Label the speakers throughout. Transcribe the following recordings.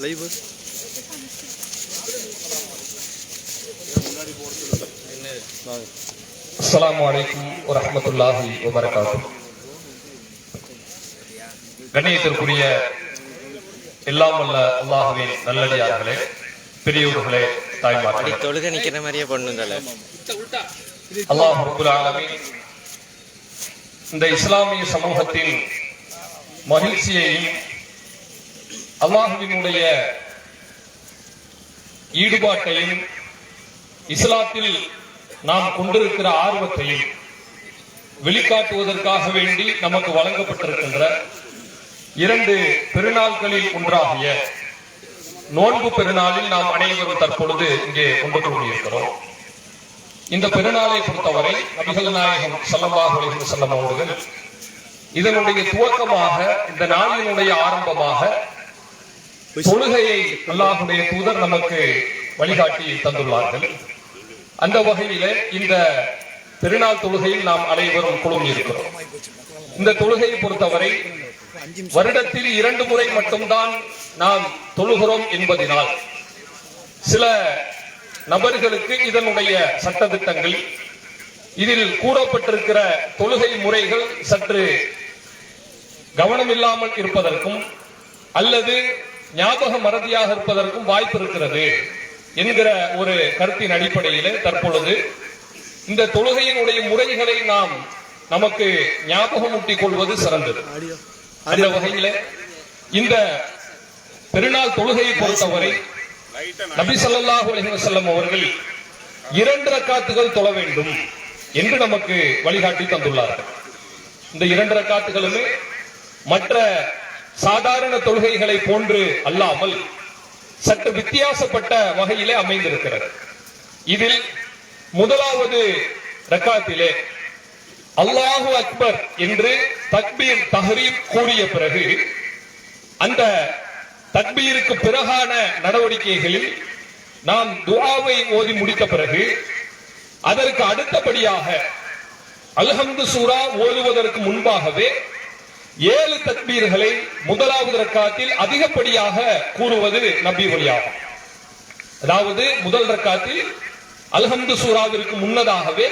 Speaker 1: Live
Speaker 2: அஸ்ஸலாமு அலைக்கும் வரஹ்மத்துல்லாஹி வபரகாத்துஹு. கண்ணியத்திற்குரிய எல்லாம் வல்ல அல்லாஹ்வின் நல்லடியார்களே, பெரியோர்களே, தாய்மார்களே,
Speaker 1: தொழுக நிக்கிற மாதிரியே பண்ணுங்களே.
Speaker 2: அல்லாஹ் ரப்பல் ஆலமீன் இந்த இஸ்லாமிய சமூகத்தின் மகிழ்ச்சியையும் அல்லாஹ்வினுடைய ஈடுபாட்டையும் இஸ்லாத்தில் நாம் கொண்டிருக்கிற ஆர்வத்தையும் வெளிக்காட்டுவதற்காக வேண்டி நமக்கு வழங்கப்பட்டிருக்கின்ற இரண்டு பெருநாள்களில் ஒன்றாகிய நோன்பு பெருநாளில் நாம் அனைவரும் தற்பொழுது இங்கே கொண்டு கூடியிருக்கிறோம். இந்த பெருநாளை பொறுத்தவரை நபிகள் நாயகம் ஸல்லல்லாஹு அலைஹி வஸல்லம் அவர்கள் இதனுடைய துவக்கமாக, இந்த நாளினுடைய ஆரம்பமாக தொழுகையை அல்லாஹ்வுடைய தூதர் நமக்கு வழிகாட்டி தந்துள்ளார்கள். அந்த வகையிலே இந்த பெருநாள் தொழுகையில் நாம் அனைவரும் குழுமியிருக்கிறோம். இந்த தொழுகையை பொறுத்தவரை வருடத்தில் 2 முறை மட்டும்தான் நாம் தொழுகிறோம் என்பதனால் சில நபர்களுக்கு இதனுடைய சட்டதிட்டங்கள், இதில் கூறப்பட்டிருக்கிற தொழுகை முறைகள் சற்று கவனமில்லாமல் இருப்பதற்கும் அல்லது ஞாபக மறதியாக இருப்பதற்கும் வாய்ப்பு இருக்கிறது என்கிற ஒரு கருத்தின் அடிப்படையிலே தற்பொழுது இந்த தொழுகையினுடைய முறைகளை நாம் நமக்கு ஞாபகமூட்டிக் கொள்வது சிறந்தது. அந்த வகையிலே இந்த பெருநாள் தொழுகையை பொறுத்தவரை நபி ஸல்லல்லாஹு அலைஹி வஸல்லம் அவர்கள் 2 ரக்காத்துகள் தொழ வேண்டும் என்று நமக்கு வழிகாட்டி தந்துள்ளார்கள். இந்த 2 ரக்காத்துகளுமே மற்ற சாதாரண தொழுகைகளை போன்று அல்லாமல் சற்று வித்தியாசப்பட்ட வகையிலே அமைந்திருக்கிறது. இதில் முதலாவது ரக்காத்திலே அல்லாஹு அக்பர் என்று தக்பீர் தஹ்ரீம் கூறிய பிறகு அந்த தக்பீருக்கு பிறகான நடவடிக்கைகளில் நாம் துஆவை ஓதி முடித்த பிறகு அதற்கு அடுத்தபடியாக அல்ஹம்து சூரா ஓதுவதற்கு முன்பாகவே 7 தக்பீர்களை முதலாவது ரக்காத்தில் அதிகப்படியாக கூறுவது நபி வழியாகும். அதாவது முதல் ரக்காத்தில் அல்ஹம்து சூராவிற்கு முன்னதாகவே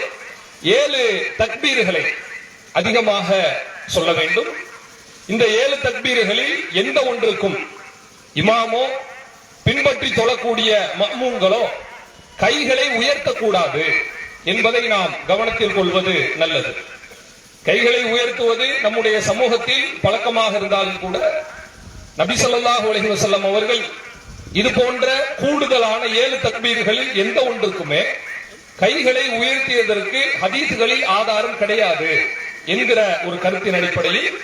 Speaker 2: 7 தக்பீர்களை அதிகமாக சொல்ல வேண்டும். இந்த 7 தக்பீர்களில் எந்த ஒன்றுக்கும் இமாமோ பின்பற்றி தொழக்கூடிய மஅ்மூம்களோ கைகளை உயர்த்தக்கூடாது என்பதை நாம் கவனத்தில் கொள்வது நல்லது. கைகளை உயர்த்துவது நம்முடைய சமூகத்தில் பழக்கமாக இருந்தாலும் கூட நபி ஸல்லல்லாஹு அலைஹி வஸல்லம் அவர்கள் இது போன்ற கூடுதலான 7 தக்பீர்களில் எந்த ஒன்றுக்குமே கைகளை உயர்த்தியதற்கு ஹதீஸ்களில் ஆதாரம் கிடையாது என்கிற ஒரு கருத்தின் அடிப்படையில்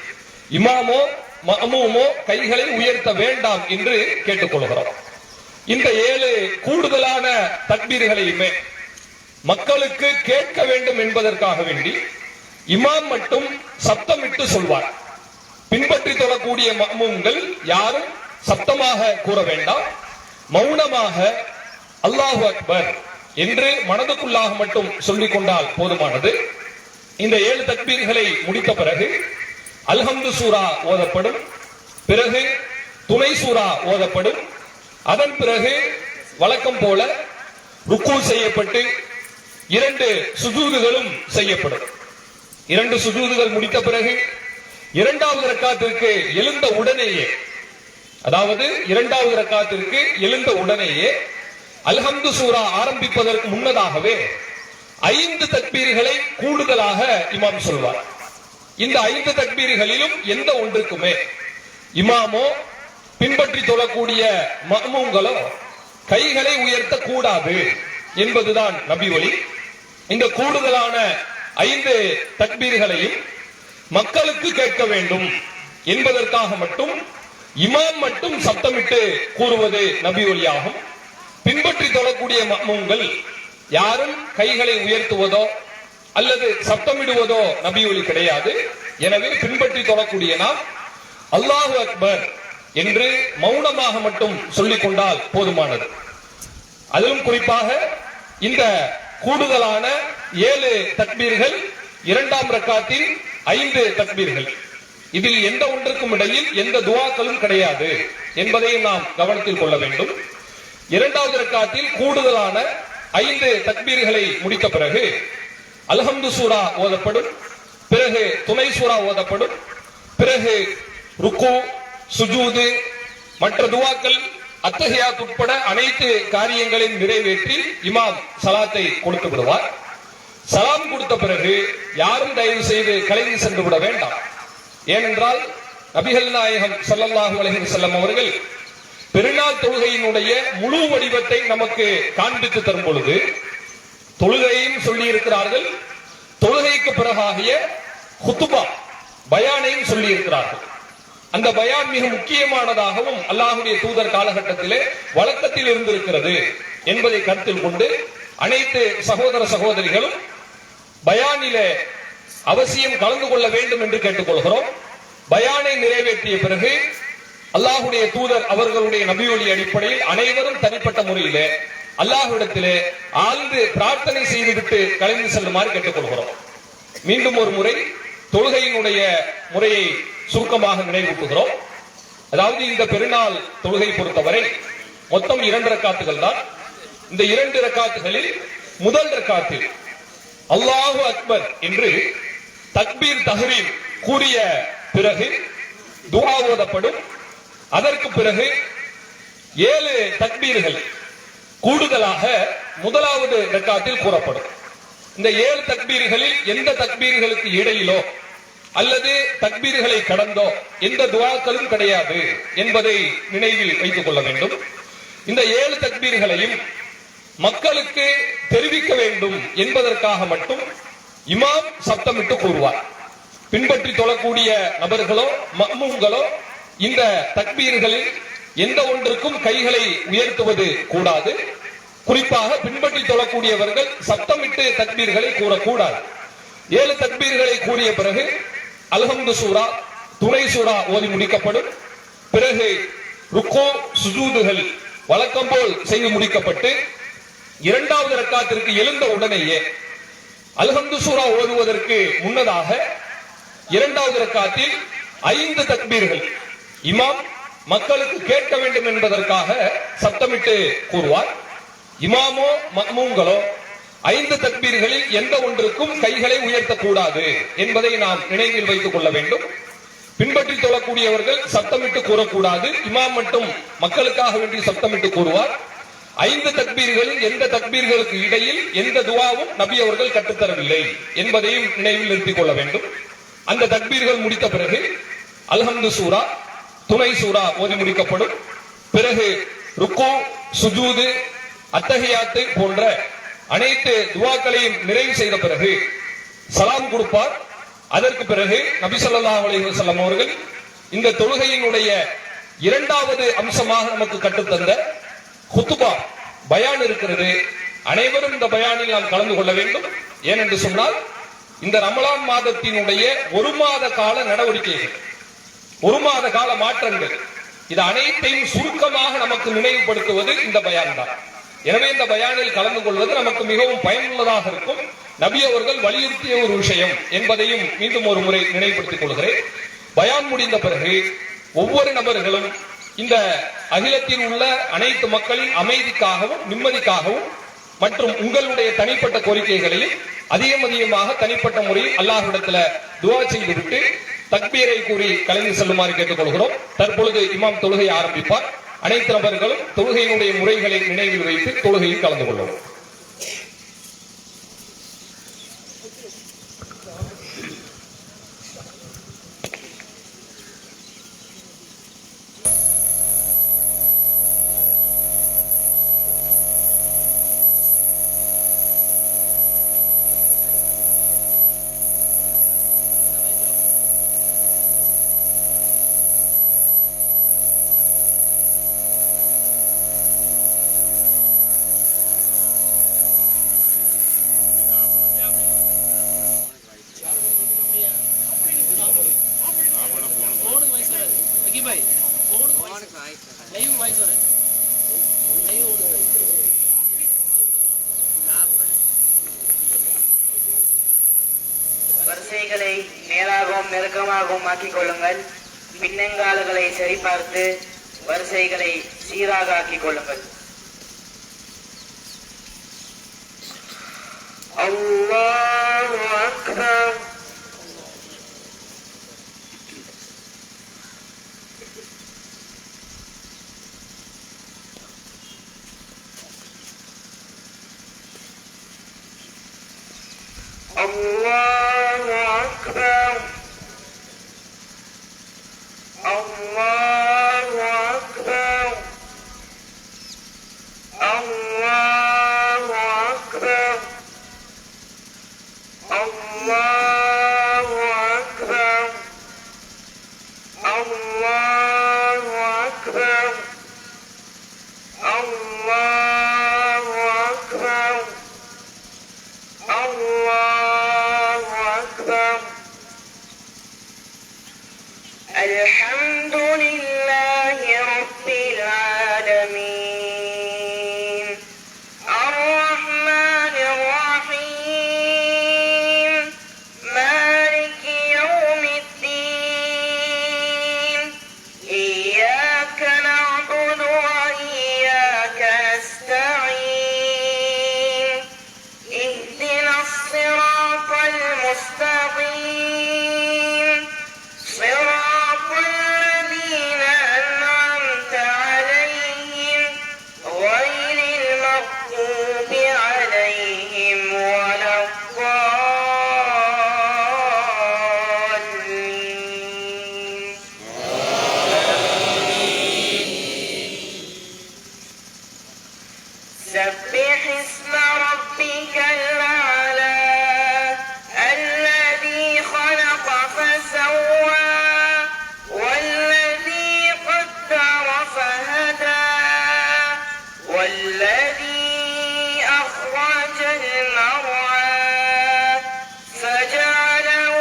Speaker 2: இமாமோ மஅ்மூமோ கைகளை உயர்த்த வேண்டாம் என்று கேட்டுக்கொள்கிறோம். இந்த 7 கூடுதலான தக்பீர்களையுமே மக்களுக்கு கேட்க வேண்டும் என்பதற்காக வேண்டி இமாம் மட்டும் சப்தமிட்டு சொல்வார். பின்பற்றி தொழக்கூடிய மஅ்மூம்கள் யாரும் சப்தமாக கூற வேண்டாம், மௌனமாக அல்லாஹு அக்பர் என்று மனதுக்குள்ளாக மட்டும் சொல்லிக் கொண்டால் போதுமானது. இந்த 7 தக்பீர்களை முடித்த பிறகு அல்ஹம்து சூரா ஓதப்படும், பிறகு துணை சூரா ஓதப்படும், அதன் பிறகு வழக்கம் போல ருக்கு செய்யப்பட்டு 2 சுஜூதுகளும் செய்யப்படும். 2 சுஜூதுகள் முடித்த பிறகு 2வது ரக்காத்திற்கு எழுந்த உடனேயே, அதாவது 2வது ரக்காத்திற்கு எழுந்த உடனேயே அல்ஹம்து சூரா ஆரம்பிப்பதற்கு முன்னதாகவே 5 தக்பீர்களை கூடுதலாக இமாம் சொல்வார். இந்த 5 தக்பீர்களிலும் எந்த ஒன்றுக்குமே இமாமோ பின்பற்றி தொழக்கூடிய மஅ்மூம்களோ கைகளை உயர்த்த கூடாது என்பதுதான் நபி வழி. இந்த கூடுதலான 5 தக்பீர்களையும் மக்களுக்கு கேட்க வேண்டும் என்பதற்காக மட்டும் இமாம் மட்டும் சப்தமிட்டு கூறுவது நபி வழியாகும். பின்பற்றி தொழக்கூடிய மஅ்மூம்கள் யாரும் கைகளை உயர்த்துவதோ அல்லது சப்தமிடுவதோ நபி வழி கிடையாது. எனவே பின்பற்றி தொழக்கூடிய நாம் அல்லாஹு அக்பர் என்று மௌனமாக மட்டும் சொல்லிக் கொண்டால் போதுமானது. அதிலும் குறிப்பாக இந்த கூடுதலான 7 தக்பீர்கள் 2ஆம் ரக்காத்தில் 5 தக்பீர்கள், இதில் எந்த ஒன்றுக்கும் இடையில் எந்த துஆக்களும் கிடையாது என்பதை நாம் கவனத்தில் கொள்ள வேண்டும். இரண்டாவது ரக்காத்தில் கூடுதலான 5 தக்பீர்களை முடித்த பிறகு அல்ஹம்து சூரா ஓதப்படும், பிறகு துணை சூரா ஓதப்படும், பிறகு ருக்கு, சுஜூது, மற்ற துஆக்கள், அத்தஹியாத் உட்பட அனைத்து காரியங்களையும் நிறைவேற்றி இமாம் சலாத்தை கொடுத்து விடுவார். சலாம் கொடுத்த பிறகு யாரும் தயவு செய்து கலைந்து சென்று விட வேண்டாம். ஏனென்றால் நபிகள் நாயகம் ஸல்லல்லாஹு அலைஹி வஸல்லம் அவர்கள் பெருநாள் தொழுகையினுடைய முழு வடிவத்தை நமக்கு காண்பித்து தரும் பொழுது தொழுகையும் சொல்லி இருக்கிறார்கள், தொழுகைக்கு பிறகாகிய குத்துபா பயானையும் சொல்லி இருக்கிறார்கள். அந்த பயான் மிக முக்கியமானதாகவும் அல்லாஹ்வுடைய தூதர் காலகட்டத்திலே வழக்கத்தில் இருந்திருக்கிறது என்பதை கருத்தில் கொண்டு அனைத்து சகோதர சகோதரிகளும் பயானிலே அவசியம் கலந்து கொள்ள வேண்டும் என்று கேட்டுக்கொள்கிறோம். பயானை நிறைவேற்றிய பிறகு அல்லாஹ்வுடைய தூதர் அவர்களுடைய நபியொலி அடிப்படையில் அனைவரும் தனிப்பட்ட முறையிலே அல்லாஹ்விடத்திலே ஆழ்ந்து பிரார்த்தனை செய்துவிட்டு கலந்து செல்லுமாறு கேட்டுக்கொள்கிறோம். மீண்டும் ஒரு முறை தொழுகையினுடைய முறையை சுருக்கமாக நினைவூட்டுகிறோம். அதாவது இந்த பெருநாள் தொழுகை பொறுத்தவரை மொத்தம் 2 ரக்காத்துகள் தான். இந்த 2 ரக்காத்துகளில் முதல் ரக்காத்தில் அல்லாஹு அக்பர் என்று தக்பீர் தஹ்ரீம் கூறிய பிறகு துஆ ஓதப்படும். அதற்கு பிறகு 7 தக்பீர்கள் கூடுதலாக முதலாவது ரக்காத்தில் கூறப்படும். இந்த 7 தக்பீர்களில் எந்த தக்பீர்களுக்கு இடையிலோ அல்லது தக்பீர்களை கடந்தோ எந்த துஆக்களும் கிடையாது என்பதை நினைவில் வைத்துக் கொள்ள வேண்டும். இந்த 7 தக்பீர்களையும் மக்களுக்கு தெரிவிக்க வேண்டும் என்பதற்காக மட்டும் இமாம் சப்தமிட்டு கூறுவார். பின்பற்றி தொழக்கூடிய நபர்களோ மக்மூம்களோ இந்த தக்பீர்களில் எந்த ஒன்றுக்கும் கைகளை உயர்த்துவது கூடாது. குறிப்பாக பின்பற்றி தொழக்கூடியவர்கள் சப்தமிட்டு தக்பீர்களை கூறக்கூடாது. 7 தக்பீர்களை கூறிய பிறகு அல்ஹம்து சூரா, துணை சூரா ஓதி முடிக்கப்படும். பிறகு ருக்கு, சுஜூதுகள் வழக்கம் போல் செய்து முடிக்கப்பட்டு இரண்டாவது ரக்காத்திற்கு எழுந்த உடனேயே அல்ஹம்து சூரா ஓதுவதற்கு முன்னதாக இரண்டாவது ரக்காத்தில் 5 தக்பீர்கள் இமாம் மக்களுக்கு கேட்க வேண்டும் என்பதற்காக சப்தமிட்டு கூறுவார். இமாமோ மக்மூம்களோ 5 தக்பீர்களில் எந்த ஒன்றுக்கும் கைகளை உயர்த்தக்கூடாது என்பதை நாம் நினைவில் வைத்துக் கொள்ள வேண்டும். பின்பற்றி தொழக்கூடியவர்கள் சப்தமிட்டு கூறக்கூடாது. இமாம் மட்டும் மக்களுக்காக வேண்டி சப்தமிட்டு கூறுவார். 5 தக்பீர்களில் எந்த தக்பீர்களுக்கு இடையில் எந்த துஆவும் நபி அவர்கள் கற்றுத்தரவில்லை என்பதையும் நினைவில் நிறுத்திக் கொள்ள வேண்டும். அந்த தக்பீர்கள் முடித்த பிறகு அல்ஹம்து சூரா, துணை சூரா ஓதி முடிக்கப்படும். பிறகு ருக்கு, சுஜூது, அத்தஹியாத்து போன்ற அனைத்து துஆக்களையும் நிறைவு செய்த பிறகு சலாம் கொடுப்பார். அதற்கு பிறகு நபி ஸல்லல்லாஹு அலைஹி வஸல்லம் அவர்கள் இந்த தொழுகையினுடைய இரண்டாவது அம்சமாக நமக்கு கற்றுத்தந்த குத்துபா பயான் இருக்கிறது. அனைவரும் இந்த பயானில் நாம் கலந்து கொள்ள வேண்டும். ஏனென்று சொன்னால் இந்த ரமலான் மாதத்தினுடைய 1 மாத கால நடவடிக்கைகள், 1 மாத கால மாற்றங்கள், இது அனைத்தையும் சுருக்கமாக நமக்கு நினைவுபடுத்துவது இந்த பயான் தான். எனவே இந்த பயானில் கலந்து கொள்வது நமக்கு மிகவும் பயனுள்ளதாக இருக்கும். நபி அவர்கள் வலியுறுத்திய ஒரு விஷயம் என்பதையும் மீண்டும் ஒரு முறை நினைவுபடுத்திக் கொள்கிறேன். பயான் முடிந்த பிறகு ஒவ்வொரு நபர்களும் இந்த அகிலத்தில் உள்ள அனைத்து மக்களின் அமைதிக்காகவும் நிம்மதிக்காகவும் மற்றும் உங்களுடைய தனிப்பட்ட கோரிக்கைகளையும் அதிகமாக தனிப்பட்ட முறையில் அல்லாஹ்விடத்துல துஆ செய்துவிட்டு தக்பீரை கூறி கலந்து செல்லுமாறு கேட்டுக்கொள்கிறோம். தற்பொழுது இமாம் தொழுகையை ஆரம்பிப்பார். அனைத்து நபர்களும் தொழுகையினுடைய முறைகளை நினைவில் வைத்து தொழுகையில் கலந்து கொள்ளும்.
Speaker 3: வரிசைகளை நேராகவும் நெருக்கமாகவும் ஆக்கிக் கொள்ளுங்கள். பின்னங்கால்களை சரிபார்த்து வரிசைகளை சீராக ஆக்கிக் கொள்ளுங்கள். அல்லாஹு அக்பர். அல்லாஹு அக்பர். அல்லாஹு அக்பர். அல்லாஹு அக்பர். அல்லாஹு அக்பர். அல்லாஹு அக்பர். அல்லாஹு அக்பர். அல்லாஹு அக்பர். அல்ஹம்துலில்லாஹி ரப்பில் ஆலமீன். அர்ரஹ்மானிர் ரஹீம். மாலிகி யௌமித்தீன். இய்யாக நஅ்புது வ இய்யாக நஸ்தஈன். இஹ்தினஸ் ஸிராத்தல் முஸ்தகீம். صراط الذين أنعمت عليهم غير المغضوب عليهم ولا الضالين. سبح اسم ربك الأعلى الذي خلق فسوى والذي قدر فهدى والذي أخرج المرعى فجعله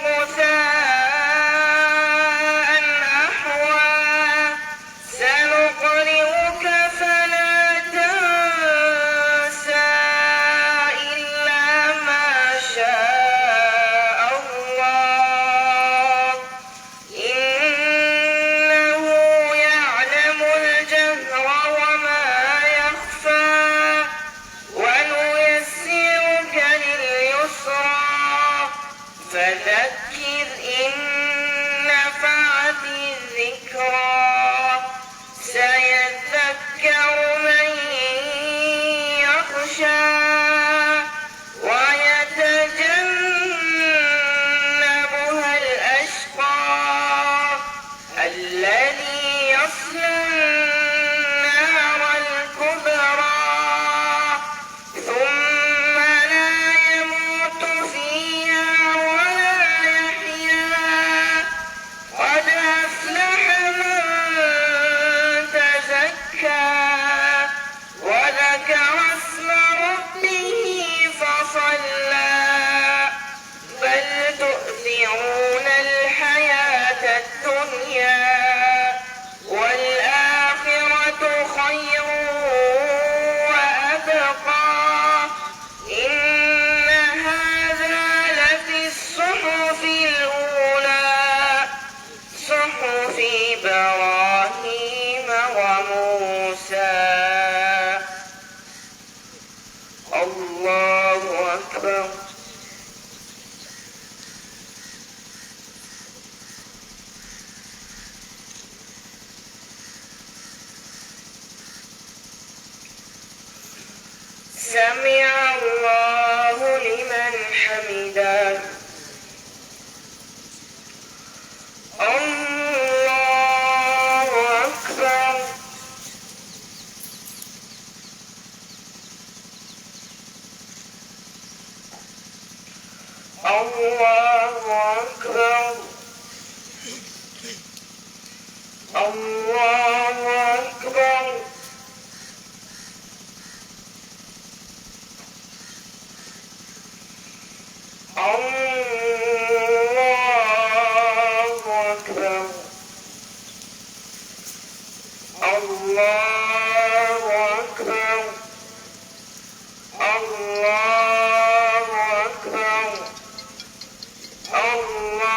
Speaker 3: غثاء أحوى. سنقرئك فلا تنسى إلا ما شاء الله إنه يعلم الجهر وما يخفى. ونيسرك لليسرى فذكر إن نفعت الذكرى. سيذكر من يخشى ويتجنبها الأشقى الذي يصلى النار الكبرى ثم لا يموت فيها ولا يحيا. قد أفلح من تزكى وذكر اسم ربه فصلى. بل تؤثرون الحياة الدنيا والآخرة خير وأبقى. إن هذا لفي الصحف الأولى صحف إبراهيم وموسى. الله أكبر. سمع الله لمن حمده. الله أكبر. الله أكبر. الله أكبر. الله أكبر. الله أكبر. الله أكبر. الله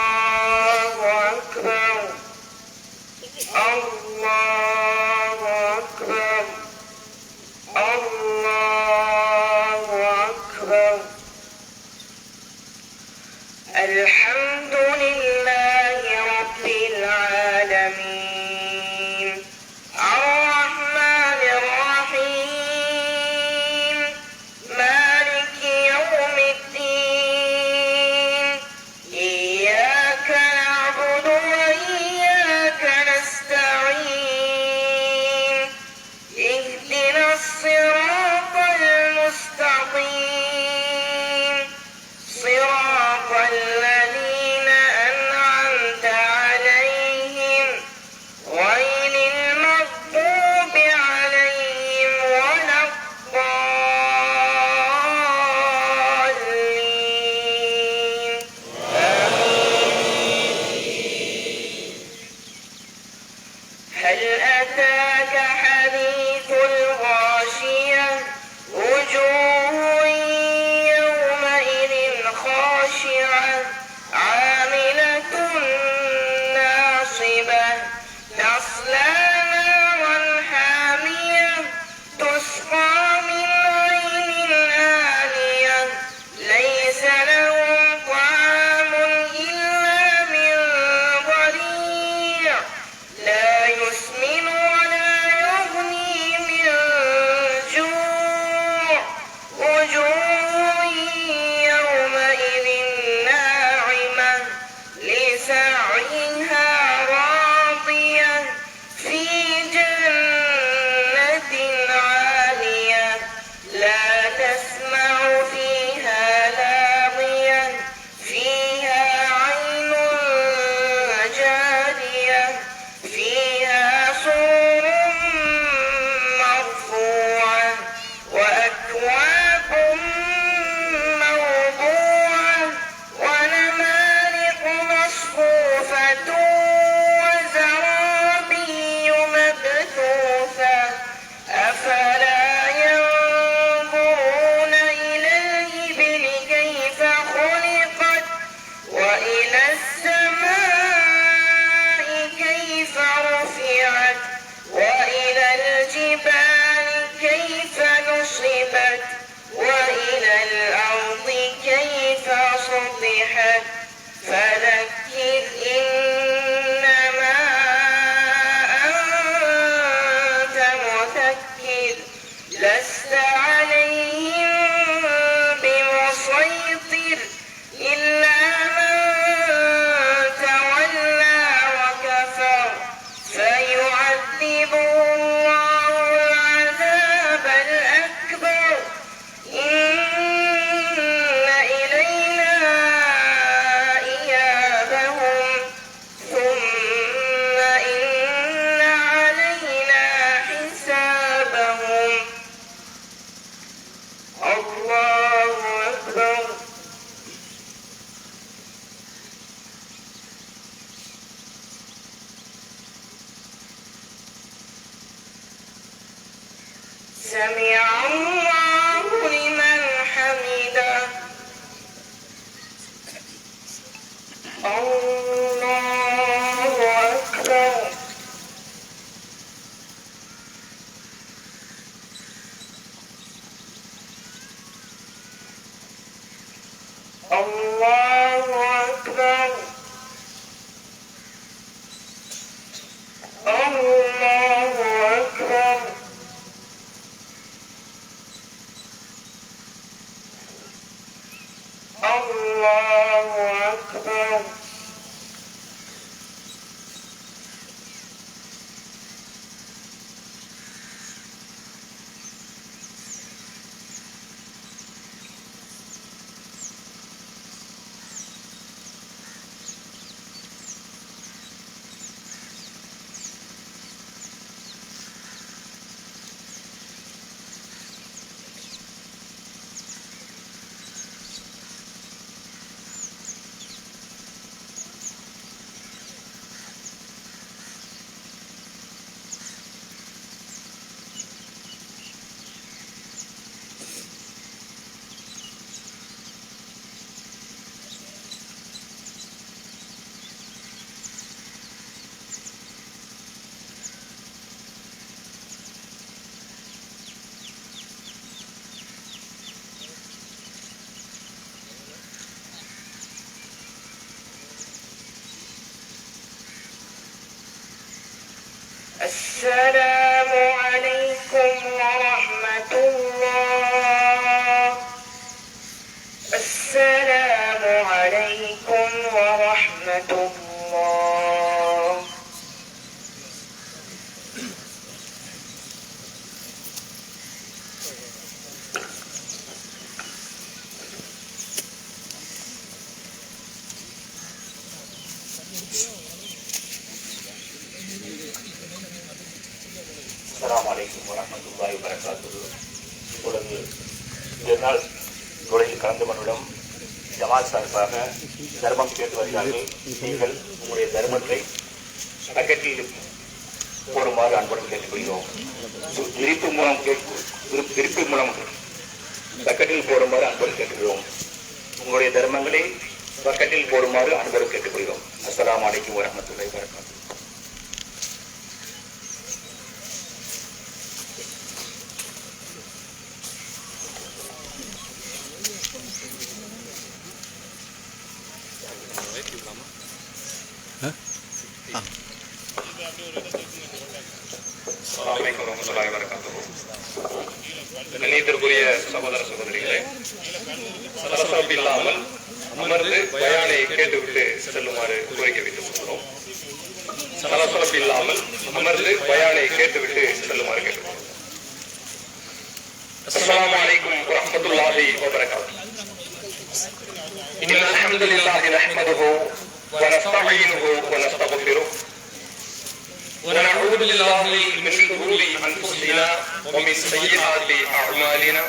Speaker 3: فذكر لست عليهم بمسيطر إلا من تولى وكفر فيعذبه الله العذاب الأكبر إن إلينا إيابهم ثم إن علينا حسابهم. الله أكبر. سمع الله لمن حمده. الله أكبر. الله أكبر. الله أكبر. الله أكبر. السلام عليكم ورحمة الله. السلام عليكم ورحمة الله.
Speaker 4: அஸ்ஸலாமு அலைக்கும் வரஹ்மத்துல்லாஹி வபரகாத்துஹு. இப்பொழுது இதனால் தொழில் கலந்து கொண்டிடம் ஜமாத் சார்பாக தர்மம் கேட்டு வருகிறார்கள். நீங்கள் உங்களுடைய தர்மத்தை பக்கெட்டில் போடுமாறு அன்புடன் கேட்டுக்கொள்கிறோம். விரிப்பு மூலம் பக்கெட்டில் போடுமாறு அன்புடன் கேட்டுக்கிறோம். உங்களுடைய தர்மங்களை பக்கெட்டில் போடுமாறு அன்புடன் கேட்டுக்கொள்கிறோம். அஸ்ஸலாமு அலைக்கும் வரஹ்மத்துல்லாஹி வபரகாத்துஹு. கண்ணியத்திற்குரிய சகோதர சகோதரிகளே, சலசலப்பு இல்லாமல் அமர்ந்து பயானை கேட்டுவிட்டு செல்லுமாறு கோரிக்கை வைத்துக் கொள்கிறோம். சலசலப்பு இல்லாமல் அமர்ந்து பயானை கேட்டுவிட்டு செல்லுமாறு கேட்டுக்கொள்கிறோம். அஸ்ஸலாமு அலைக்கும் வரஹ்மத்துல்லாஹி வபரகாத்துஹு. இன்னல் ஹம்துலில்லாஹி நஹ்மதுஹு வ நஸ்தஈனுஹு வ நஸ்தக்ஃபிருஹு ونعوذ بالله من شرور أنفسنا ومن سيئات أعمالنا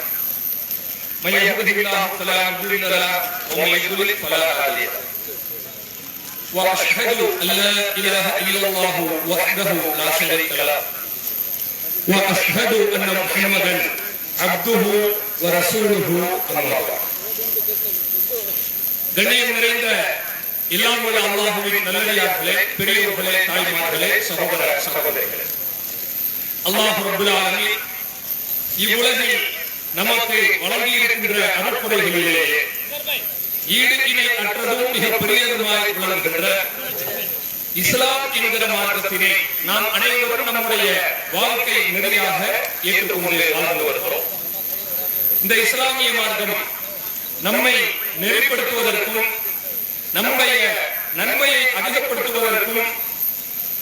Speaker 4: من يهده الله فلا مضل له ومن يضلل فلا هادي له وأشهد أن لا إله إلا الله وحده لا شريك له وأشهد أن محمدا عبده ورسوله أما بعد. கண்ணியம் நிறைந்த எல்லாம் வல்ல அல்லாஹ்வின் நல்லடியார்களே, பெரியோர்களே, தாய்மார்களே, சகோதர சகோதரிகளே, அல்லாஹ் ரப்பல் ஆலமீன் இவ்வுலகில் நமக்கு வழங்கியிருக்கின்ற அருட்கொடைகளிலேயே ஈடு இணை அற்றதும் மிக பெரியதுமாய் விளங்குகின்ற இஸ்லாம் என்கிற மார்க்கத்தினை நாம் அனைவரும் நம்முடைய வாழ்க்கை நெறியாக
Speaker 2: ஏற்றுக்கொண்டு வாழ்ந்து வருகிறோம். இந்த இஸ்லாமிய மார்க்கம் நம்மை நெறிப்படுத்துவதற்கும் நம்முடைய நன்மையை அதிகப்படுத்துவதற்கும்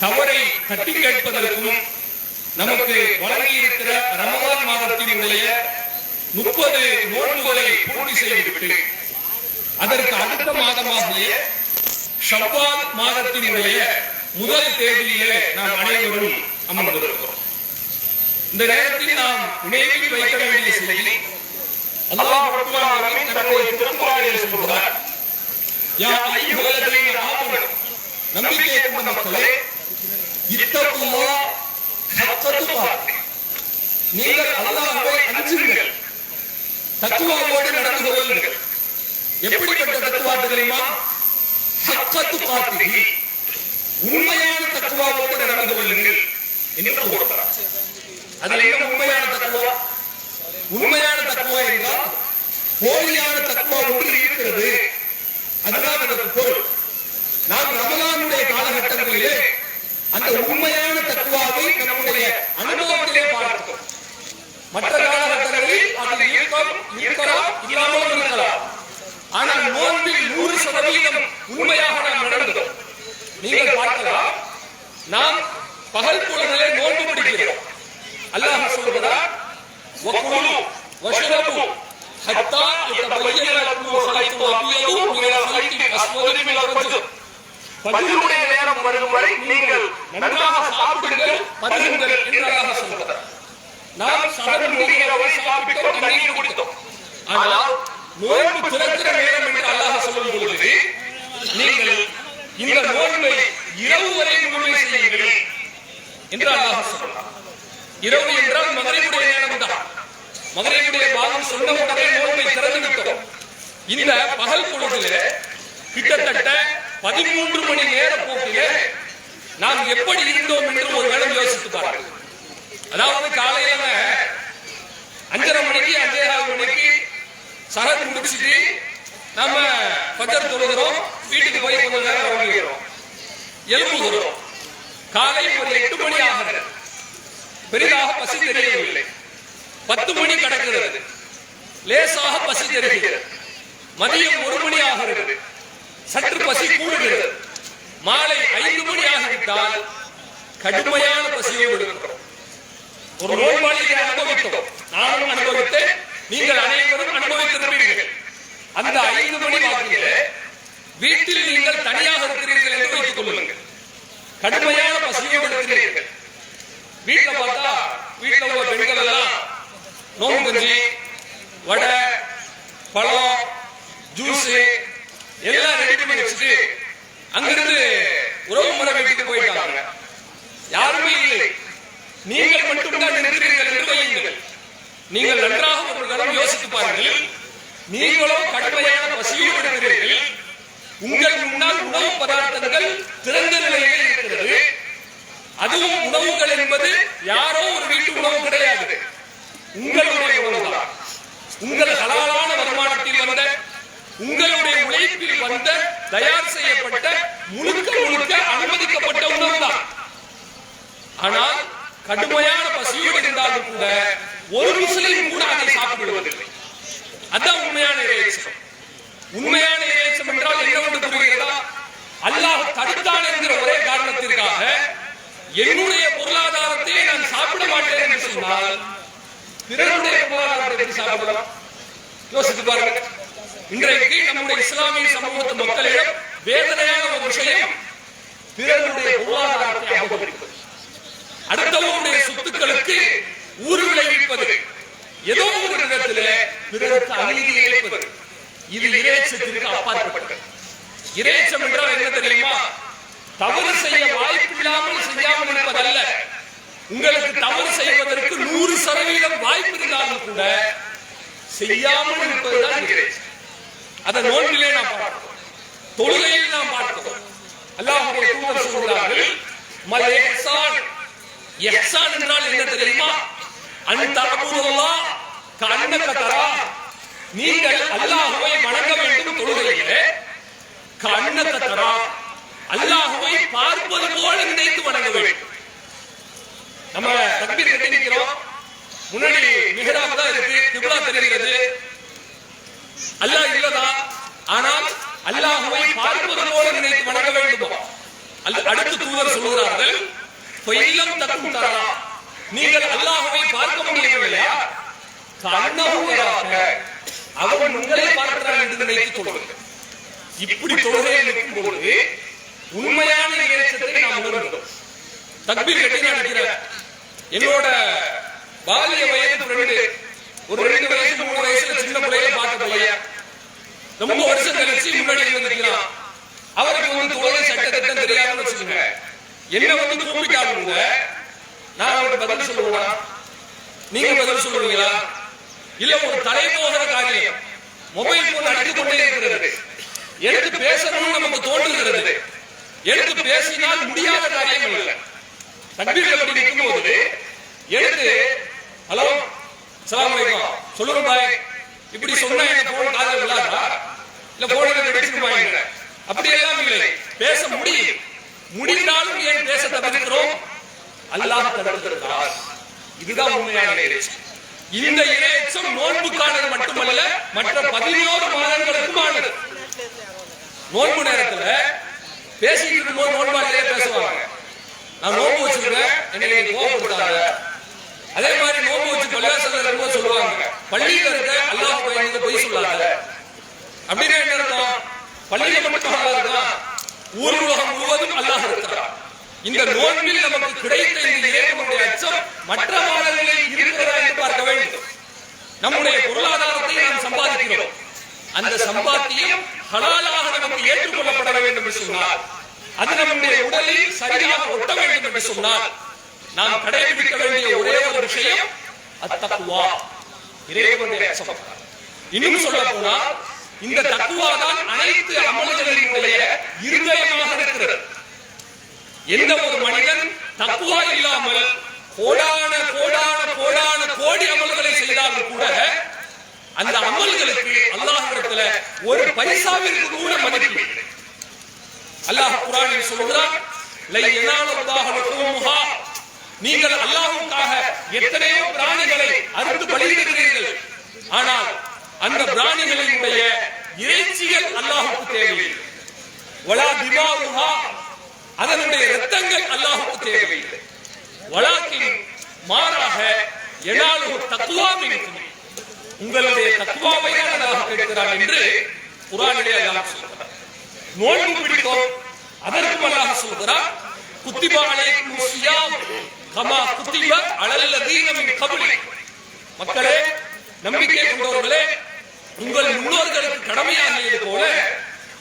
Speaker 2: தவறை தட்டி கேட்பதற்கும் நமக்கு வழங்கி இருக்கிற ரமலான் மாதத்தினுடைய 30 நோன்புகளை பூர்த்தி செய்துவிட்டு அதற்கு அடுத்த மாதமாகிய ஷவ்வால் மாதத்தினுடைய முதல் தேதியிலே நாம் அனைவரும் அமர்ந்திருக்கிறோம். இந்த நேரத்தில் நாம் நினைவில் வைக்க வேண்டிய செய்தி, அல்லாஹ் ரப்பல் ஆலமீன் தன்னுடைய திருக்குர்ஆனில் சொல்கிறார், யா அய்யுஹல்லதீன ஆமனு, நம்பிக்கை கொண்ட மக்களே, இத்தகுல்லாஹ் ஹக்க துகாத்தி, நீங்கள் அல்லாஹ்வை அஞ்சுங்கள், தக்வாவோடு நடந்து கொள்ளுங்கள். எப்படிப்பட்ட தக்வா தெரியுமா? ஹக்க துகாத்தி, உண்மையான தக்வாவோடு நடந்து கொள்ளுங்கள் என்று கூறுகிறார். அதில் என்ன உண்மையான தக்வா? உண்மையான தக்வா என்றால் போலியான தக்வா ஒன்று இருக்கிறது, அதுதான் அதற்கு பொருள். நாம் ரமலானுடைய காலகட்டங்களிலே அந்த உண்மையான தக்வாவை நம்முடைய அனுபவத்திலே பார்த்தோம். மற்ற காலகட்டங்களில் அதில் இருக்கலாம், இல்லாமல் இருக்கலாம். ஆனால் நோன்பில் 100% உண்மையாக நாம் நடந்தோம். நீங்கள் பார்க்கலாம், நாம் பகல் பொழுதிலே நோன்பு பிடிக்கிறோம். அல்லாஹ் சொல்கிறார், வகுலு வஷ்ரபு ஹத்தா யதபய்யன லக்கும் ഖൈതുல் அப்யது மினல் ഖൈதில் அஸ்வதி மினல் ஃபஜ்ர். ஃபஜ்ருடைய நேரம் வரும் வரை நீங்கள் நன்றாக சாப்பிடுங்கள், பருகுங்கள் என்று அல்லாஹ் சொல்கிறார். நாம் சஹர் முடிகிற வரை சாப்பிட்டோம், தண்ணீர் குடித்தோம். ஆனால் நோன்பு திறக்கிற நேரம் என்று அல்லாஹ் சொல்லும் பொழுது நீங்கள் இந்த நோன்பை இரவு வரை முழுமை செய்யுங்கள் என்று அல்லாஹ் சொல்கிறார். இரவு என்றால் மகரிபுடைய நேரம் தான். மகரிபுடைய பாகம் சொன்ன உடனே நோன்பை திறந்து விட்டோம். இந்த பகல் பொழுதிலே கிட்டத்தட்ட 13 மணி நேர போக்கிலே நாம் எப்படி இருந்தோம் என்று ஒரு வேளை யோசித்து பாருங்கள். அதாவது காலையில 5:30 மணிக்கு 5:15 மணிக்கு சஹர் முடிச்சுட்டு நம்ம ஃபஜர் தொழுகிறோம், வீட்டுக்கு போய் கொஞ்ச நேரம் உறங்குகிறோம், எழும்புகிறோம். காலை ஒரு 8 மணி ஆகிறது, பெரிதாக பசி தெரியவில்லை. 10 மணி கடக்கிறது, லேசாக பசி தெரிகிறது. மதியம் 1 மணி ஆகிறது, சற்று பசி கூடுகிறது. மாலை 5 மணி ஆகிவிட்டால் கடுமையான பசியோடு இருக்கிறோம். ஒரு நோய்வாளியை அனுபவித்தோம், நானும் அனுபவித்தேன், நீங்கள் அனைவரும் அனுபவித்திருப்பீர்கள். அந்த 5 மணி வாக்கிலே வீட்டில் நீங்கள் தனியாக இருக்கிறீர்கள் என்று வைத்துக் கொள்ளுங்கள். கடுமையான பசியோடு இருக்கிறீர்கள். வீட்டுல பார்த்தா வீட்டுல உள்ள பெண்கள் எல்லாம் நோம்பு கஞ்சி, வடை, பழம், ஜூஸ் எல்லாம் ரெடி பண்ணி வச்சுட்டு அங்கிருந்து உறவு முறை வீட்டுக்கு போயிட்டாங்க. யாருமே இல்லை, நீங்கள் மட்டும்தான் இருக்கிறீர்கள் என்று வையுங்கள். நீங்கள் நன்றாக ஒரு கணம் யோசித்து பாருங்கள். நீங்களோ கடுமையான பசியோடு இருக்கிறீர்கள். உங்கள் முன்னால் உணவு பதார்த்தங்கள் திறந்த நிலையிலே இருக்கிறது. அதுவும் உணவுகள் என்பது யாரோ ஒரு வீட்டு உணவு கிடையாது, உங்களுடைய உணவுதான். உங்கள் ஹலாலான வருமானத்தில் வந்த, உங்களுடைய உழைப்பில் வந்த, தயார் செய்யப்பட்ட, முழுக்க முழுக்க அனுமதிக்கப்பட்ட உணவுதான். ஆனால் கடுமையான பசியோடு இருந்தாலும் கூட ஒரு முஸ்லிம் கூட அதை சாப்பிடுவதில்லை. அதான் உண்மையான இறையச்சம். உண்மையான இறையச்சம் என்றால் என்னவென்று புரிகிறதா? அல்லாஹ் தடுத்தான் என்கிற ஒரே காரணத்திற்காக என்னுடைய பொருளாதாரத்தை நான் சாப்பிட மாட்டேன் என்று சொன்னால் பிறருடைய பொருளாதாரத்தை எப்படி சாப்பிடலாம்? யோசித்து பாருங்க. இன்றைக்கு நம்முடைய இஸ்லாமிய சமூகத்து மக்களிடம் வேதனையான ஒரு விஷயம் பிறருடைய பொருளாதாரத்தை அபகரிப்பது, அடுத்தவருடைய சொத்துக்களுக்கு ஊறு விளைவிப்பது, ஏதோ ஒரு விதத்திலே பிறருக்கு அநீதி இழைப்பது. இது இறைச்சத்திற்கு அப்பாற்பட்டது. இறைச்சம் என்றால் என்ன தெரியுமா? தவறு செய்ய வாய்ப்பில்லாமல் செய்யாமல் இருப்பதல்ல. உங்களுக்கு தவறு செய்வதற்கு 100% வாய்ப்பு இருந்தாலும் கூட செய்யாமல் இருப்பதுதான் இறைச்சம். அதை நோன்பிலே நாம் பார்க்கிறோம், தொழுகையில் நாம் பார்க்கிறோம். அல்லாஹ்வுடைய தூதர் சொல்கிறார்கள், மல் இஹ்சான். இஹ்சான் என்றால் என்ன தெரியுமா? அன்த அபுதுல்லாஹ் கஅன்னக தரா. நீங்கள் அல்லாஹ்வை வணங்க வேண்டும் தொழுகையிலே. கஅன்னக தரா, அல்லாஹ்வை பார்ப்பது போல நினைத்து வணங்க வேண்டும். நம்ம தக்பீர் கட்டி நிற்கிறோம், முன்னாடி மிஹ்ராப் தான் இருக்கு, கிப்லா தெரிகிறது, அல்லாஹ் இல்லதா? ஆனால் அல்லாஹ்வை பார்ப்பது போல நினைத்து வணங்க வேண்டுமா? அடுத்து தூதர் சொல்கிறார்கள், ஃபைலம் தக்கும் தரா, நீங்கள் அல்லாஹ்வை பார்க்க முடியவில்லையா? கண்ணஹு யராக, அவன் உங்களை பார்க்கிறான் என்று நினைத்து தொழுங்கள். இப்படி தொழுகையில் இருக்கும் பொழுது உண்மையான இறைச்சத்தை நாம் உணர்ந்தோம். தக்பீர் கட்டி நடக்கிறார். என்னோட பாலிய வயது ஃப்ரெண்டு, ஒரு 2 வயசு 3 வயசுல சின்ன பிள்ளைய பார்த்த பையன், ரொம்ப வருஷம் கழிச்சு முன்னாடி இருந்திருக்கிறான். அவருக்கு தொழுகை சட்டத்திட்டம் தெரியாதுன்னு வச்சுக்கோங்க. என்ன கூப்பிட்டாங்க, நான் அவருக்கு பதில் சொல்லுவேன், நீங்க பதில் சொல்லுவீங்களா? இல்ல ஒரு தலைமோகர காரியம், மொபைல் போன் அடித்துக் கொண்டே இருக்கிறது, எடுத்து பேசணும்னு நமக்கு தோன்றுகிறது, எடுத்து பேசினால் முடியாத காரியம் இல்லை. தக்பீர் அப்படி நிற்கும் போது எடுத்து ஹலோ அஸ்ஸலாமு அலைக்கும் சொல்லுங்க பாய், இப்படி சொன்னா என்ன போன் காதல் விழாதா? இல்ல போன வெடிச்சிருப்பாங்க? அப்படியெல்லாம் இல்லை, பேச முடியும். முடிந்தாலும் ஏன் பேச தவிர்க்கிறோம்? அல்லாஹ் தடுத்திருக்கிறார். இதுதான் உண்மையான இறைச்சம். இந்த இறைச்சம் நோன்புக்கானது மட்டுமல்ல, மற்ற 11 மாதங்களுக்குமானது. நோன்பு நேரத்துல பேசிட்டு இருக்கும்போது நோன்பாளியே பேசுவாங்க, நான் நோன்பு வச்சிருக்கேன், என்னை கோபப்படுத்தாங்க. அதே மாதிரி நோன்பு வச்சு பள்ளிவாசல்ல இருக்கும்போது சொல்லுவாங்க, பள்ளியில இருக்க அல்லாஹ் பயந்து பொய் சொல்லாத. அப்படின்னா என்ன அர்த்தம்? பள்ளியில மட்டும் அல்லாஹ் இருக்கான், ஊர் உலகம் முழுவதும் அல்லாஹ் இருக்கிறார். இந்த நோன்பில் நமக்கு கிடைத்த இந்த இறைவனுடைய அச்சம் மற்ற மாதங்களில் இருக்கிறதா என்று பார்க்க வேண்டும். நம்முடைய பொருளாதாரத்தை நாம் சம்பாதிக்கிறோம், அந்த சம்பாத்தியம் ஹலாலாக நமக்கு ஏற்றுக்கொள்ளப்பட வேண்டும் என்று சொன்னால், அது நம்முடைய உடலில் சரியாக ஒட்ட வேண்டும் என்று சொன்னால், நாம் கடைபிடிக்க வேண்டிய ஒரே ஒரு விஷயம் அத்தக்வா, இறைவனுடைய அச்சம். இன்னும் சொல்ல போனால் இந்த தக்வா தான் அனைத்து அமல்களினுடைய இருதயமாக இருக்கிறது. எந்த ஒரு மனிதன் தக்வா இல்லாமல் கோடான கோடான கோடான கோடி அமல்களை செய்தாலும் கூட அந்த அமல்களுக்கு அல்லாஹ்விடத்துல ஒரு பைசாவிற்கு கூட மதிப்பு இல்லை. அல்லாஹ் குர்ஆனில் சொல்கிறான், லை யனாலுல்லாஹு லஹுமுஹா, நீங்கள் அல்லாஹ்வுக்காக எத்தனையோ பிராணிகளை அறுத்து பலியிடுகிறீர்கள், ஆனால் அந்த பிராணிகளினுடைய இறைச்சிகள் அல்லாஹ்வுக்கு தேவையில்லை. வலா திமாவுஹா, அதனுடைய இரத்தங்கள் அல்லாஹ்வுக்கு தேவையில்லை. வலாக்கின் மாறாக யனாலு தக்வா மின்கும், உங்களுடைய தக்வாவை தான் அல்லாஹ் கேட்கிறார் என்று குர்ஆனிலே அல்லாஹ் சொல்கிறார். நோன்பு பிடிக்கும், அதற்கும் அல்லாஹ் சொல்கிறார், குத்திபா அலைக்கும் ஸியாம் கமா குத்திப அலல்லதீன மின் கப்லி. மக்களே, நம்பிக்கை கொண்டவர்களே, உங்கள் முன்னோர்களுக்கு கடமையாகியது போல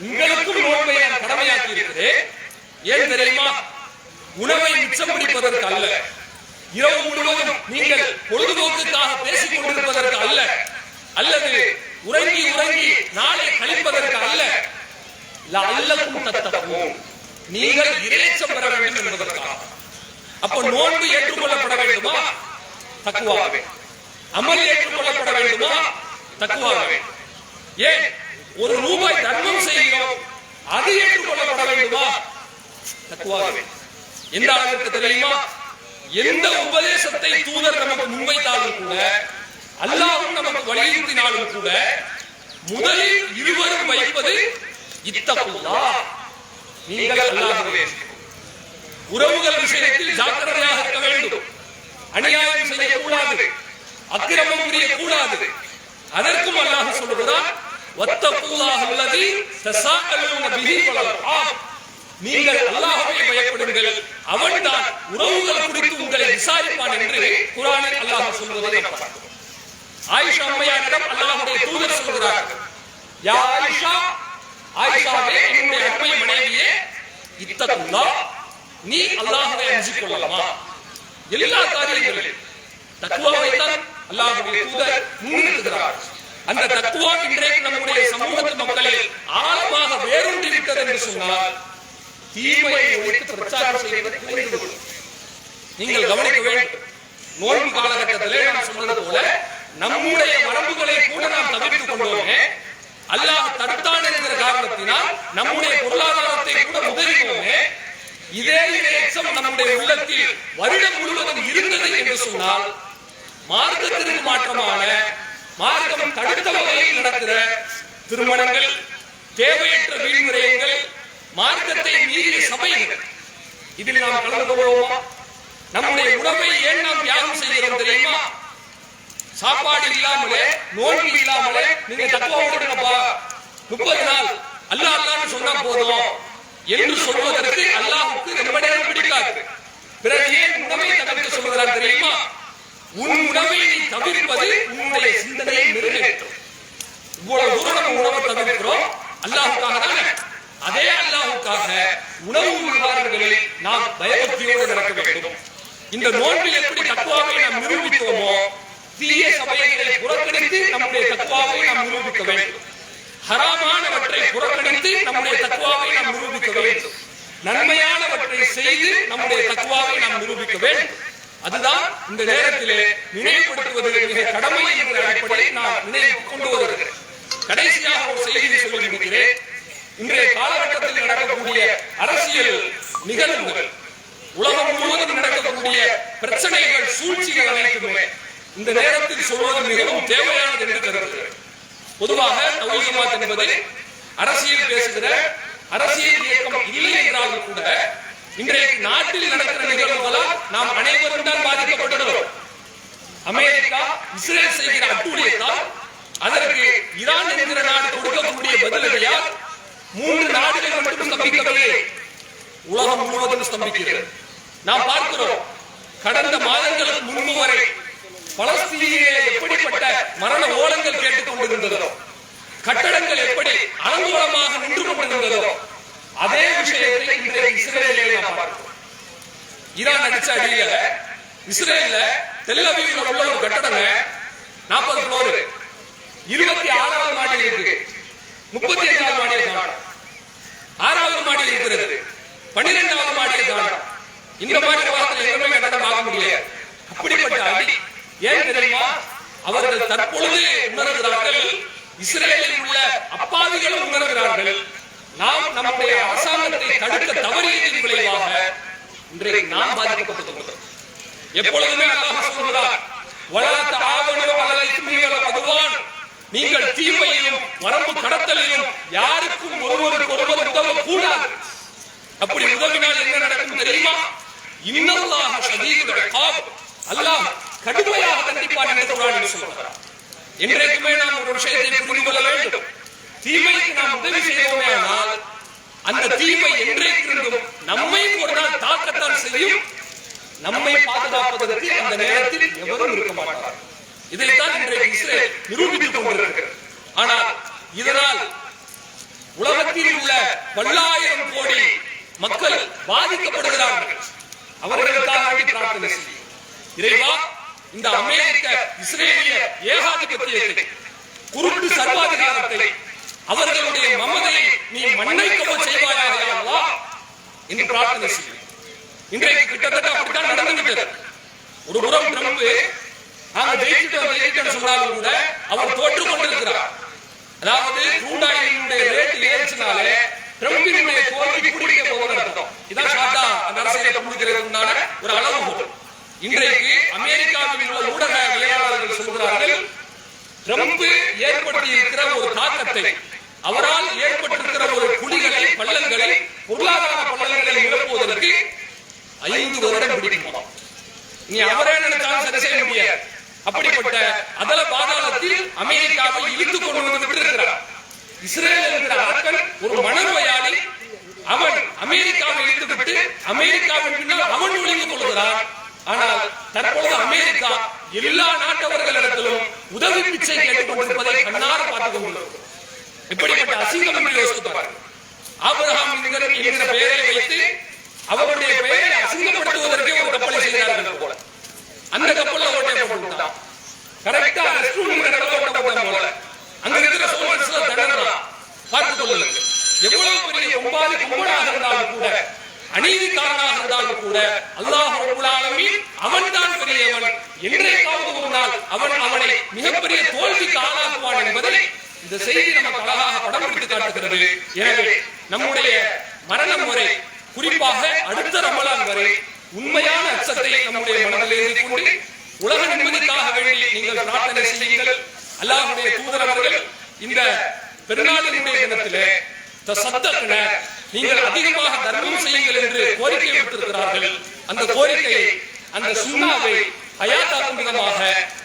Speaker 2: உங்களுக்கும் நோன்பை நான் கடமையாக்கி இருக்கிறேன். ஏன் தெரியுமா? உணவை மிச்சம் பிடிப்பதற்கு அல்ல, இரவு முழுவதும் நீங்கள் பொழுதுபோக்குக்காக பேசிக் கொண்டிருப்பதற்கு அல்ல, அல்லது உறங்கி உறங்கி நாளை கழிப்பதற்கு அல்ல, லஅல்லக்கும் தத்தகூன், நீங்கள் இறைச்சம் பெற வேண்டும் என்பதற்காக. அப்ப நோன்பு ஏற்றுக்கொள்ளப்பட வேண்டுமா? தக்வாவே. அமல் ஏற்றுக்கொள்ளப்பட வேண்டுமா? தக்வாவே. ஏன் ஒரு ரூபாய் தர்மம் செய்கிறோம், அது ஏற்றுக்கொள்ளப்பட வேண்டுமா? தக்வாவே. எந்த அளவிற்கு தெரியுமா? எந்த உபதேசத்தை தூதர் நமக்கு முன்வைத்தாலும் கூட, அல்லாஹ்வும் நமக்கு வலியுறுத்தினாலும் கூட, முதலில் இருவரும் வைப்பது இத்தகுல்லாஹ், நீங்கள் அல்லாஹ்வை. உறவுகள் விஷயத்தில் ஜாக்கிரதையாக இருக்க வேண்டும். அநியாயம் செய்யக்கூடாது, அக்கிரமம் புரியக்கூடாது. அதற்கும் அல்லாஹ் சொல்லுகிறார், வத்தகுல்லாஹ் அல்லதி தஸாஅலூன பிஹி வல் அர்ஹாம், நீங்கள் அல்லாஹ்வை பயப்படுங்கள், அவன்தான் உறவுகள் குறித்து உங்களை விசாரிப்பான் என்று குர்ஆனில் அல்லாஹ் சொல்வதை நாம் பார்க்கிறோம். ஆயிஷா அம்மையாரிடம் அல்லாஹ்வுடைய தூதர் சொல்கிறார், யா ஆயிஷா, ஆயிஷாவே, என்னுடைய அருமை மனைவியே, இத்தகுல்லாஹ், நீ அல்லாஹ்வை அஞ்சிக் கொள்ளலாமா? எல்லா காரியங்களிலும் தக்வாவை தான் அல்லாஹ்வுடைய தூதர் முன்னிறுத்துகிறார். அந்த தக்வா இன்றைக்கு நம்முடைய சமூகத்து மக்களில் ஆழமாக வேரூன்றி விட்டது என்று சொன்னால், தீமையை ஒழித்து பிரச்சாரம் செய்வது குறைந்துவிடும். நீங்கள் கவனிக்க வேண்டும். நோன்பு காலகட்டத்திலே நாம் சொன்னது போல நம்முடைய வரம்புகளை கூட நாம் தவிர்த்துக் கொண்டோமே, அல்லாஹ் தடுத்தான் என்கிற காரணத்தினால் நம்முடைய பொருளாதாரத்தை கூட உதறினோமே, இதே இறைச்சம் நம்முடைய உள்ளத்தில் வருடம் முழுவதும் இருந்தது என்று சொன்னால்,
Speaker 5: மார்க்கத்திற்கு மாற்றமான மார்க்கம் தடுத்த வகையில் நடக்கிற திருமணங்கள், தேவையற்ற வீழ்முறைகள், மார்க்கத்தை மீறிய சபைகள், இதில் நாம் கலந்து கொள்வோமா? நம்முடைய உணவை ஏன் நாம் தியாகம் செய்கிறோம் தெரியுமா? சாப்பாடு இல்லாமலே, நோன்பு இல்லாமலே நீங்க தக்குவாவோடு 30 நாள் அல்லாஹ் அல்லாஹ்னு சொன்னா போதும் என்று சொல்வதற்கு அல்லாஹ்வுக்கு ரொம்ப நேரம் பிடிக்காது. பிறகு ஏன் உணவை தவிர்க்க சொல்கிறார் தெரியுமா? உன் உணவை நீ தவிர்ப்பது உன்னுடைய சிந்தனையை நிறைவேற்றும். இவ்வளவு தூரம் நம்ம உணவை தவிர்க்கிறோம் அல்லாஹ்வுக்காக தானே. அதே அல்லாஹ்வுக்காக உணவு விவகாரங்களில் நாம் பயபக்தியோடு நடக்க வேண்டும். இந்த நோன்பில் எப்படி தக்குவாவை நாம் நிரூபித்தோமோ, தீய சபைகளை புறக்கணித்து நம்முடைய தக்குவாவை நாம் நிரூபிக்க வேண்டும். ஹராமானவற்றை புறக்கணித்து நம்முடைய தக்குவாவை நாம் நிரூபிக்க வேண்டும். நன்மையானவற்றை செய்து நம்முடைய தக்குவாவை நாம் நிரூபிக்க வேண்டும். அதுதான் இந்த நேரத்திலே நினைவுபடுத்துவது மிக கடமை என்ற அடிப்படையில் நான் நினைவு கொண்டு வருகிறேன். கடைசியாக ஒரு செய்தியை சொல்லி முடிக்கிறேன். இன்றைய காலகட்டத்தில் நடக்கக்கூடிய அரசியல் நிகழ்வுகள், உலகம் முழுவதும் நடக்கக்கூடிய பிரச்சனைகள், சூழ்ச்சிகள் அனைத்துமே இந்த நேரத்தில் சொல்வது மிகவும் தேவையானது என்று கருதுகிறேன். பொதுவாக தௌஹீத் ஜமாத் என்பது அரசியல் பேசுகிற அரசியல் இயக்கம் இல்லை என்றாலும் கூட இன்றைக்கு நாட்டில் நடக்கிற நிகழ்வுகளால் நாம் அனைவரும் தான் பாதிக்கப்படுகிறோம். அமெரிக்கா இஸ்ரேல் செய்கிற அட்டூழியத்தால், அதற்கு ஈரான் என்கிற நாடு கொடுக்கக்கூடிய பதிலடியால் 3 நாடுகள் மட்டும் ஸ்தம்பிக்கவில்லை, உலகம் முழுவதும் ஸ்தம்பிக்கிறது. நாம் பார்க்கிறோம், கடந்த மாதங்களுக்கு முன்பு வரை பலஸ்தீனிலே எப்படிப்பட்ட மரண ஓலங்கள் கேட்டுக் கொண்டிருந்ததோ, கட்டடங்கள் எப்படி அலங்கோலமாக நின்று கொண்டிருந்ததோ, அதே விஷயத்தை இன்றைக்கு இஸ்ரேலிலே நாம் பார்க்கிறோம். ஈரான் அடிச்ச அடியில இஸ்ரேல்ல தெல் அவீவ்ல உள்ள ஒரு கட்டடம் 40 ஃப்ளோர், 26வது மாடி இருக்கு, 35வது மாடியை காணோம், 6வது மாடி இருக்கிறது, 12வது மாடியை காணோம். இந்த மாதிரி வார்த்தை எங்கேயுமே கட்டடம் பார்க்க முடியாது. அப்படிப்பட்ட அடி ஏன் தெரியுமா? அவர்கள் தற்பொழுது உணர்கிறார்கள், இஸ்ரேலில் உள்ள அப்பாவிகளும் உணர்கிறார்கள், நாம் நம்முடைய அரசாங்கத்தை தடுக்க தவறியதின் விளைவாக இன்றைக்கு நாம் பாதிக்கப்பட்டிருக்கிறோம். எப்பொழுதுமே அல்லாஹ் சொல்கிறார், வலா தஆவனு அலல் இஸ்மி வல் உத்வான், நீங்கள் தீமையிலும் வரம்பு கடத்தலிலும் யாருக்கும் ஒருவருக்கொருவர் உதவக்கூடாது. அப்படி உதவினால் என்ன நடக்கும் தெரியுமா? இன்னல்லாஹ ஷதீதுல் இகாப், அல்லாஹ் கடுமையாக தண்டிப்பான் என்று குர்ஆனில் சொல்கிறார். இன்றைக்குமே நாம் ஒரு விஷயத்தை புரிந்து கொள்ள வேண்டும். தீமைக்கு நாம் உதவி செய்வோமே ஆனால் அந்த தீமை என்றைக்கும் நம்மை ஒரு நாள் தாக்கத்தான் செய்யும். நம்மை பாதுகாப்பதற்கு அந்த நேரத்தில் எவரும் இருக்க மாட்டார். இதைத்தான் இன்றைக்கு இஸ்ரேல் நிரூபித்துக் கொண்டிருக்கிறது. ஆனால் இதனால் உலகத்தில் உள்ள பல்லாயிரம் கோடி மக்கள் பாதிக்கப்படுகிறார்கள். அவர்களுக்காக பிரார்த்தனை செய்யும். இறைவா, இந்த அமெரிக்க இஸ்ரேலிய ஏகாதிபத்தியத்தை, குருட்டு சர்வாதிகாரத்தை, அவர்களுடைய மமதையை நீ மண்ணைக்கவ செய்வாயாக அல்லாஹ் என்று பிரார்த்தனை செய்யும். இன்றைக்கு கிட்டத்தட்ட அப்படித்தான் நடந்துவிட்டது. ஒரு புறம் ட்ரம்ப் நாங்கள் ஜெயிச்சுட்டு சொன்னாலும் கூட அவர் தோற்றுக் கொண்டிருக்கிறார். அதாவது ரூடாயினுடைய ரேட் ஏறிச்சினாலே ட்ரம்பினுடைய தோல்வி குடிக்க போகிற அர்த்தம். இதான் ஷார்ட்டா அந்த அரசியலை முடிக்கிறதுனால ஒரு அளவுகோல். இன்றைக்கு அமெரிக்காவில் உள்ள ஊடகவியலாளர்கள் சொல்கிறார்கள், ட்ரம்ப் ஏற்படுத்தி இருக்கிற ஒரு தாக்கத்தை, அவரால் ஏற்பட்டிருக்கிற ஒரு குழிகளை, பள்ளங்களை, பொருளாதார பள்ளங்களை நிரப்புவதற்கு 5 வருடம் பிடிக்குமா? நீ அவரே நினைத்தாலும் சரி செய்ய முடியாது. அப்படிப்பட்ட அதல பாதாளத்தில் அமெரிக்காவை இழுத்துக் கொண்டு வந்து விட்டிருக்கிறார். இஸ்ரேல் என்கிற அரக்கன் ஒரு மனநோயாளி. அவன் அமெரிக்காவை இழுத்துவிட்டு அமெரிக்காவின் பின்னால் அவன் ஒளிந்து கொள்கிறான். ஆனால் தற்பொழுது அமெரிக்கா எல்லா நாட்டவர்களிடத்திலும் உதவி பிச்சை கேட்டுக் கொண்டிருப்பதை கண்ணார பார்த்துக் கொண்டிருக்கிறோம். இப்படிப்பட்ட அசிங்கம் என்று யோசித்து பாருங்கள். ஆபிரகாம் என்கிற பெயரை வைத்து அவருடைய பெயரை அசிங்கப்படுத்துவதற்கே ஒரு கப்பலை செய்கிறார்கள் போல. அந்த கப்பல்ல ஓட்டை போட்டுட்டான். கரெக்டா போல அங்க இருக்கிற சோல்ஜர்ஸ்ல தண்டனை பார்த்துக் கொள்ளுங்கள். எவ்வளவு பெரிய கும்பலாக இருந்தாலும் கூட, அநீதிக்காரனாக இருந்தாலும் கூட, அல்லாஹ் ரப்பல் ஆலமீன் அவன் தான் பெரியவன். என்றைக்காவது ஒரு நாள் அவனை மிகப்பெரிய தோல்விக்கு ஆளாக்குவான் என்பதை இந்த செய்தி நமக்கு அழகாக படம் பிடித்து காட்டுகிறது. எனவே நம்முடைய மரணம் வரை, குறிப்பாக அடுத்த ரமலான் வரை உண்மையான அச்சத்தை நம்முடைய மனதில் ஏற்றிக் கொண்டு உலக நிம்மதிக்காக நீங்கள் பிரார்த்தனை செய்யுங்கள். அல்லாஹ்வுடைய தூதர் அவர்கள் இந்த பெருநாளினுடைய தினத்திலே தசத்தக்ன, நீங்கள் அதிகமாக தர்மம் செய்யுங்கள் என்று கோரிக்கை விடுத்திருக்கிறார்கள். அந்த கோரிக்கையை, அந்த சுன்னாவை ஹயாத்தாக்கும் விதமாக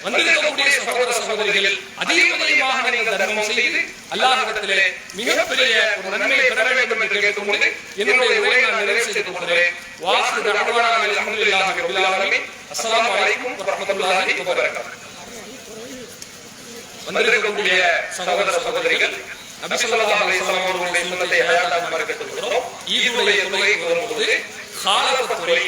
Speaker 5: வந்திருக்கக்கூடிய சகோதர சகோதரிகள் அதிகமாக நீங்கள் தர்மம் செய்து அல்லாஹ்விடத்திலே மிகப்பெரிய ஒரு நன்மையை பெற வேண்டும் என்று கேட்டுக்கொண்டு என்னுடைய உரையை நான் நிறைவு செய்து கொள்கிறேன். வாஹிரு தஅவானா அல்ஹம்துலில்லாஹி ரப்பில் ஆலமீன். அஸ்ஸலாமு அலைக்கும் வரஹ்மத்துல்லாஹி வபரகாத்துஹு. வந்திருக்கக்கூடிய சகோதர சகோதரிகள், நபி ஸல்லல்லாஹு அலைஹி வஸல்லம் அவர்களுடைய சுன்னத்தை ஹயாத்தாக்குமாறு கேட்டுக்கொள்கிறோம். ஈதுடைய தொழுகைக்கு வரும்போது காலத்து தொலை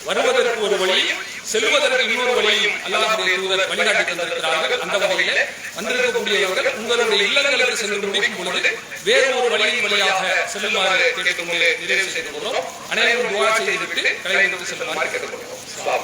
Speaker 5: வருவதற்கு ஒரு வழி, செல்வதற்கு இன்னொரு வழியும் அல்லாஹ்வுடைய தூதர் வழிகாட்டி தந்திருக்கிறார்கள். அந்த வகையில வந்திருக்கக்கூடியவர்கள் உங்களுடைய இல்லங்களுக்கு சென்று முடிக்கும் பொழுது வேறு ஒரு வழியின் வழியாக செல்லுமாறு கேட்டுக்கொண்டு நிறைவு செய்து கொள்கிறோம். அனைவரும் துஆ செய்துவிட்டு கலைஞருக்கு செல்லுமாறு கேட்டுக்கொள்கிறோம்.